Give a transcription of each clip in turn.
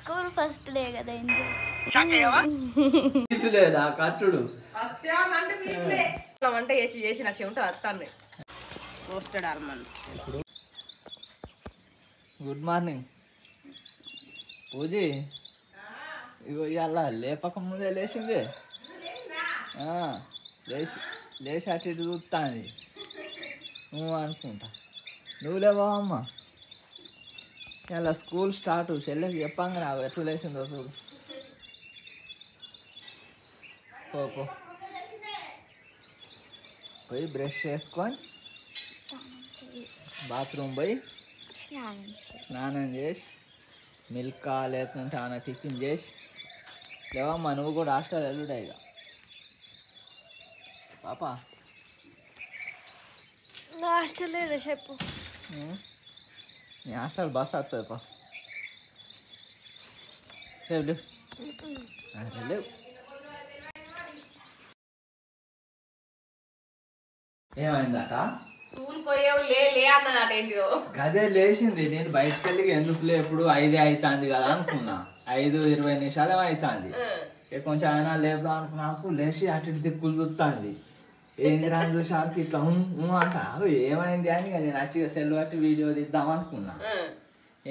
School first day కదా enjoy తీసలేదా కట్టుడు వంట చేసి నాకు చెమట వస్తాను roasted almonds. Good morning Pooji. ఇగో ఇవాళ లేపక ముందే లేచింది. లేచి అటు ఇటు చూస్తాను నువ్వు అనుకుంటా. నువ్వు లేవా అమ్మ? ఇలా స్కూల్ స్టార్ట్ చెల్లెకి చెప్పంగా నాకు ఎట్లా లేచిందో చూడు. పో పోయి బ్రష్ చేసుకొని బాత్రూమ్ పోయి స్నానం చేసి మిల్క్ లేకుంటే ఆమె టిఫిన్ చేసి లేవమ్మా. నువ్వు కూడా హాస్టల్ వెళ్ళుడా ఇక పాప? హాస్టల్ చెప్పు. నీ హాస్టల్ బస్ వస్తుంది పా. లేవు లేవు. ఏమైందట? స్కూల్ పోయేవు లే అన్నదట ఏంటిదో. గదే లేచింది. నేను బయటకు వెళ్ళి ఎందుకులే ఎప్పుడు 5 అవుతుంది కదా అనుకున్నా. 5:20 నిమిషాలు అవుతుంది. కొంచెం ఆయన లేపుదా అనుకున్నాకు లేచి అటు ఇటు దిక్కులు చూస్తుంది. ఏంది రాని చూసారికి ఇట్లా అంట. ఏమైంది అని నేను నచ్చిగా సెల్ పట్టి వీడియో తీద్దాం అనుకున్నా.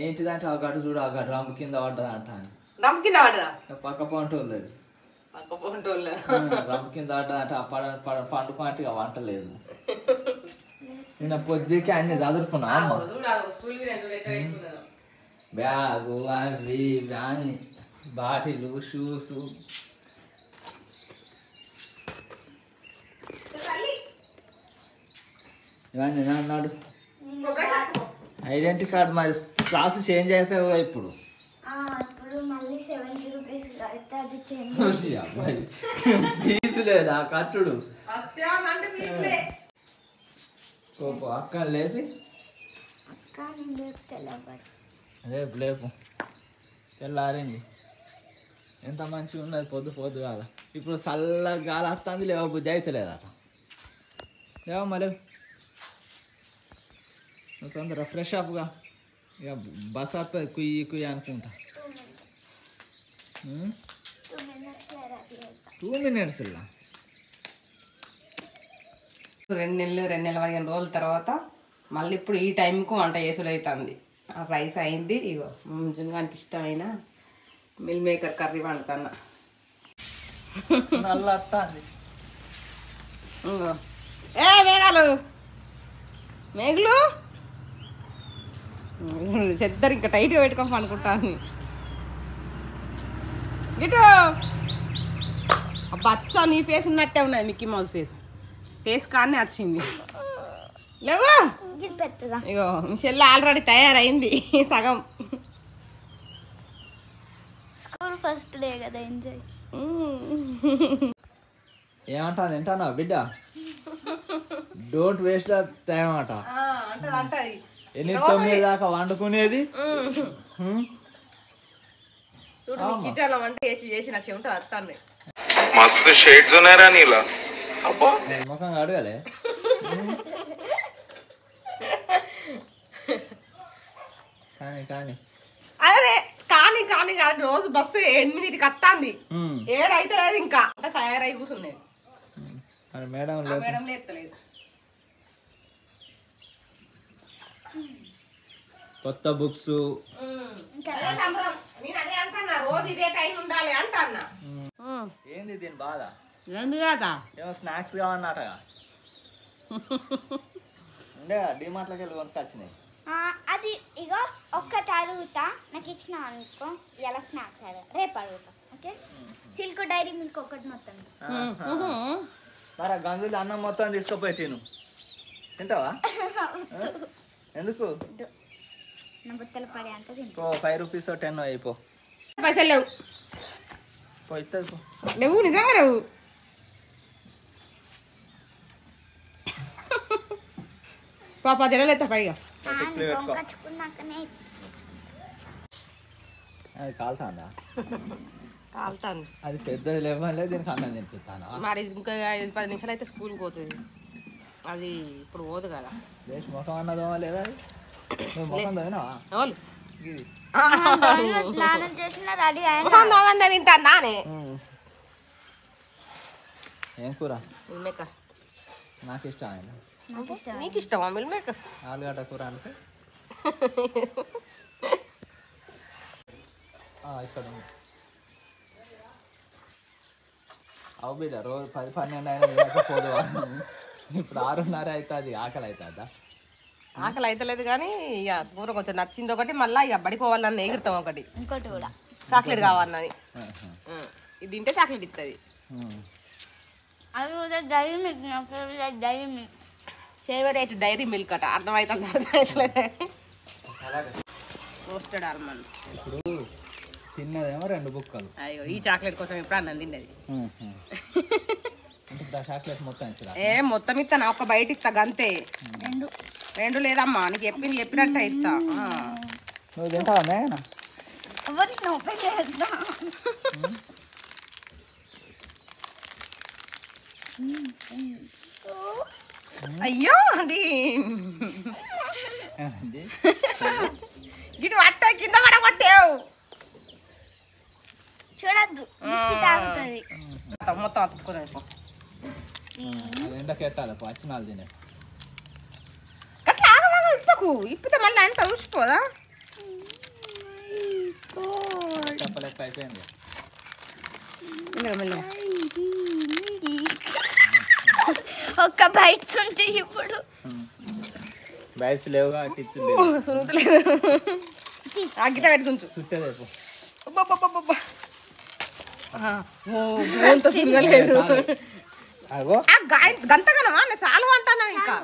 ఏంటిదంటే ఆ గడ్డ చూడు, ఆ గడ్డ రమ్ము కింద పడ్డది అంటాను. రమ్ము కింద పడ్డదా? పక్క పంటోళ్ళది రమ్ము కింద పడ్డదంట. పండుకుంటే ఇక వంటలేదు. నిన్న పొద్దుకి అన్ని చదువుకున్నా. బ్యాగు అవి అన్ని బాటిలు షూస్ ఇవన్నీ అన్నాడు. ఐడెంటిటీ కార్డ్ మరి క్లాసు చేంజ్ అవుతావు ఇప్పుడు. ఫీజు లేదా కట్టుడు? అక్క లేపి రేపు లేపు. తెల్లారింది. ఎంత మంచిగా ఉన్నది పొద్దు కాదు. ఇప్పుడు చల్లగా గాలి వస్తుంది. లేవ బుద్ధి అయితే లేదట. లేవమ్మా లేవు. నువ్వు తొందర ఫ్రెష్ అప్గా ఇక బస్ వస్తుంది. కుయ్యి అనుకుంటా. 2 minutes 2 నెలలు 15 రోజుల తర్వాత మళ్ళీ ఇప్పుడు ఈ టైంకు వంట చేసుడు అవుతుంది. రైస్ అయింది. ఇగో ముంజుగానికి ఇష్టమైన మిల్ మేకర్ కర్రీ వండుతున్నా. నల్ల వస్తుంది. ఇంకో మేఘలు చెద్దరు ఇంకా టైట్గా పెట్టుకొని అనుకుంటాను. ఇటు బచ్చా నీ ఫేస్ ఉన్నట్టే ఉన్నది. మిక్కీ మౌస్ ఫేస్ కానీ వచ్చింది. లేవు ఇగో మీ చెల్లి ఆల్రెడీ తయారైంది సగం. స్కూల్ ఫస్ట్ డే కదా ఎంజాయ్. ఏమంటా తింటానా బిడ్డ? డోంట్ వేస్ట్ ద టైం అట. 8-9 దాకా వండుకునేది. చూడు కిచెన్ లో వంట చేసి నాకు చెమట వస్తాను. మస్తు షేడ్స్ ఉన్నారా నీలా? ముఖం అడగలే. అదే కానీ కాదు. రోజు బస్సు 8కి వస్తుంది. 7 అయితే లేదు ఇంకా తయారై కూర్చున్నాయి. మేడం లేస్తలేదు. కొత్త బుక్స్ నేను అదే అంటున్నా. రోజు ఇదే టైం ఉండాలి అంటున్నా. ఏంది దీని బాధ? ఎందుకట ఏమో స్నాక్స్ కావన్నటగా ఉండే డిమార్ట్లోకి వెళ్ళి కొనుక్కొచ్చినాయి. అది ఇగో ఒక్కటి అడుగుతా, నాకు ఇచ్చిన అనుకో ఇలా స్నాక్స్ రేపు అడుగుతా. ఓకే సిల్క్ డైరీ మిల్క్ ఒకటి మొత్తం. మరి గంజులు అన్నం మొత్తం తీసుకుపోయి తింటావా? ఎందుకు? నా బుత్తలు పడే అంత తింటా. 5 రూపీస్ 10 అయిపో. పైసలు లేవు. లేవు నిజంగా లేవు. పాప జడలు ఎత్తా పైగా. అది కాలుతాందా? కాలుతాను. అది పెద్దది లేవలే. దీనికి అన్నం తినిపిస్తాను. మరి ఇంకా 10 నిమిషాలు అయితే స్కూల్కి పోతుంది. అది ఇప్పుడు పోదు కదా. ముఖం అన్నదో లేదా? ముఖం తోవినావా? ఎవరు స్నానం చేసిన రెడీ దోమంది తింటాను నానే. ఏం కూర? Meal maker. నాకు ఇష్టం ఆయన. నీకు ఇష్టమా మిల్ మేకర్? ఆలుగడ్డ కూర అంటే ఇక్కడ అవు బిడ్డ రోజు 10-12 అయినా పోదు. ఇప్పుడు 6:30 అవుతుంది. ఆకలి అవుతుందా? ఆకలి అవుతలేదు కానీ ఇక కూర కొంచెం నచ్చింది ఒకటి, మళ్ళీ ఇక బడిపోవాలని ఎగురుతాం ఒకటి, ఇంకోటి కూడా చాక్లెట్ కావాలని. ఇది తింటే చాక్లెట్ ఇస్తుంది. అది కూడా డైరీ మిల్క్, నా favourite Dairy Milk. Favourite Dairy Milk అట. అర్థమవుతుంది అర్థమవుతలేదు. Roasted almonds. ఇప్పుడు తిన్నదేమో 2 బుక్కలు. అయ్యో ఈ చాక్లెట్ కోసం ఎప్పుడు అన్నం తిన్నది. అంటే చాక్లెట్ మొత్తం ఇచ్చా? మొత్తం ఇస్తా, ఒక బయట ఇస్తా గంతే. 2 లేదమ్మా, నీకు చెప్పినట్టే ఇస్తా. నువ్వు తింటావా మేఘనా? ఎవరిని ఓపెన్ చేద్దా? అయ్యో అది ఇటు అట్ట కింద పడగొట్టావు. చూడద్దు, దిష్టి తాగుతుంది. మొత్తం అతుక్కునే ఎండకెట్టాలి పచ్చినాలు తినే. అట్లా ఆగమాగ ఇప్పకు, ఇప్పితే మళ్ళీ అంత ఊసిపోదా? చెప్పలేక అయిపోయింది. ఒక్క బయట ఉంది ఇప్పుడు. బయట లేవుగా కిచెన్ సురుతులేదు. గిట్ట పెట్టుకుంటు చుట్టేదేపు గంతగనమా చాలు అంటానా? ఇంకా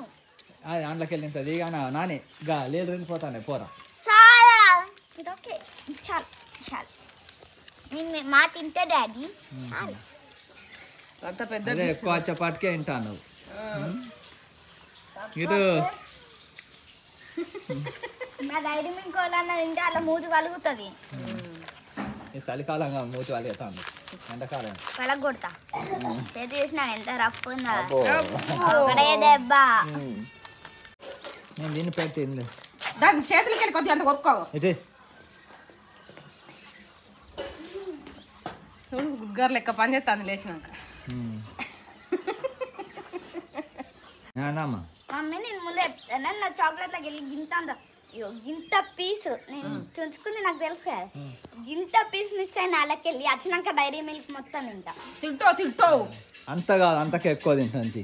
దాంట్లోకి వెళ్ళింది కానీ నాని గా లేదు వెళ్ళిపోతానే పోరా. చాలా ఇది ఓకే, చాలు చాలు. నేను మాట తింటే డాడీ చాలు. అంత పెద్ద అదే ఎక్కువ చపాటికే వింటాను. ఇటు నా డైరీ మిల్క్ వాళ్ళన్న తింటే అలా మూతి కలుగుతుంది. ఈ చలికాలంగా మూతి వాళ్ళేతాను, ఎండాకాలం కలగొడతా. చేతి చూసినా ఎంత రఫ్ ఉందా? ఒకటే దెబ్బ. నేను దీన్ని పెడితే దాని చేతులకి వెళ్ళి కొద్దిగా అంత కొరుక్కో. ఇటే చూడు గుడ్గారు లెక్క పని చేస్తాను లేచినాక. మమ్మీ నేను ముందే చెప్తాను, నా చాక్లెట్లోకి వెళ్ళి గింత పీస్ నేను చుంచుకుంది నాకు తెలుసు కదా. గింత పీస్ మిస్ అయిన వాళ్ళకి వెళ్ళి వచ్చినాక డైరీ మిల్క్ మొత్తం తింటా. తింటావు అంత కాదు, అంతకే ఎక్కువ తింటుంది.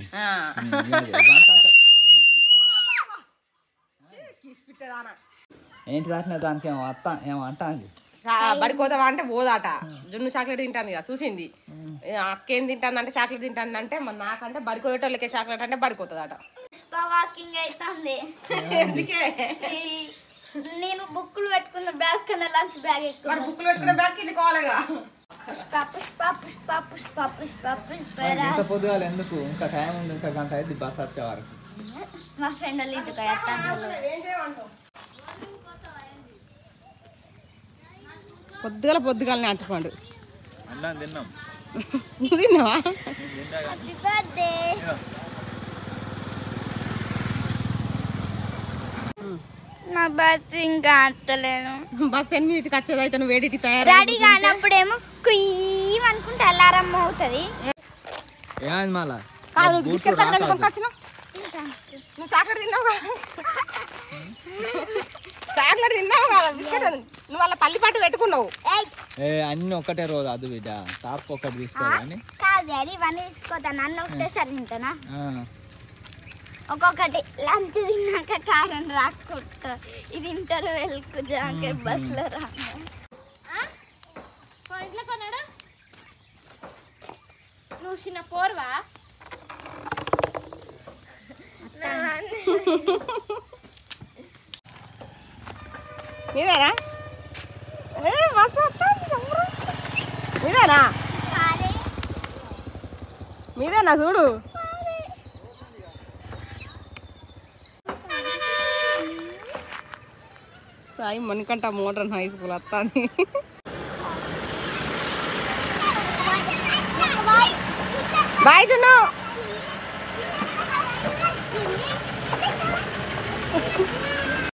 ఏంటి రాసిన దానికి ఏమో అంటా బడికోదావా అంటే పోదాట. జున్ను చాక్లెట్ తింటాను కదా చూసింది. అక్కేం తింటాను అంటే చాక్లెట్ తింటాను అంటే, మరి నాకంటే బడికోయేటోళ్ళకే చాక్లెట్ అంటే బడికోతుందట. వాకింగ్ అవుతుంది. ఎందుకే నేను బుక్కులు పెట్టుకున్న బ్యాగ్ కన్నా లంచ్ బ్యాగ్ ఎక్కువ. బుక్కులు పెట్టుకున్న బ్యాగ్ కింద కోవాలిగా. పొద్దుగాల ఎందుకు? ఇంకా టైం ఉంది, ఇంకా గంట అయితే బస్ వచ్చే వరకు. మా ఫ్రెండ్ వాళ్ళు ఇంటికి పొద్దుగాలనే అంటుకోండు. అన్నం తిన్నాం. నువ్వు తిన్నావా? Happy birthday. నా బర్త్ ఇంకా అంతలేను. బస్ 8కి వచ్చేది అయితే నువ్వు వేడికి తయారు రెడీ కానప్పుడేమో కుయ్యం అనుకుంటే అలారం అవుతుంది. ఏమైంది మళ్ళా? కాదు బిస్కెట్ ప్యాకెట్ కొనుక్కొచ్చినావు. నువ్వు చాక్లెట్ తిన్నావు కదా, చాక్లెట్ తిన్నావు కదా, బిస్కెట్ నువ్వు వాళ్ళ పల్లిపాటు పెట్టుకున్నావు. అన్ని ఒకటే రోజు అది బిడ్డ, టాప్ ఒకటి తీసుకోవాలి. కాదు డాడీ ఇవన్నీ తీసుకోతాను, అన్న ఒకటేసారి తింటానా? ఒక్కొక్కటి లంచ్ తిన్నాక కారం రాకుంటా. ఇది ఇంటర్వెల్కు జాకే బస్లో రా. ఇంట్లో కొన్నాడు నువ్వు చిన్న పోర్వా. మీదేనా మీదేనా మీదేనా చూడు. Sai Manikanta modern high school వస్తుంది. బాయ్ జున్ను.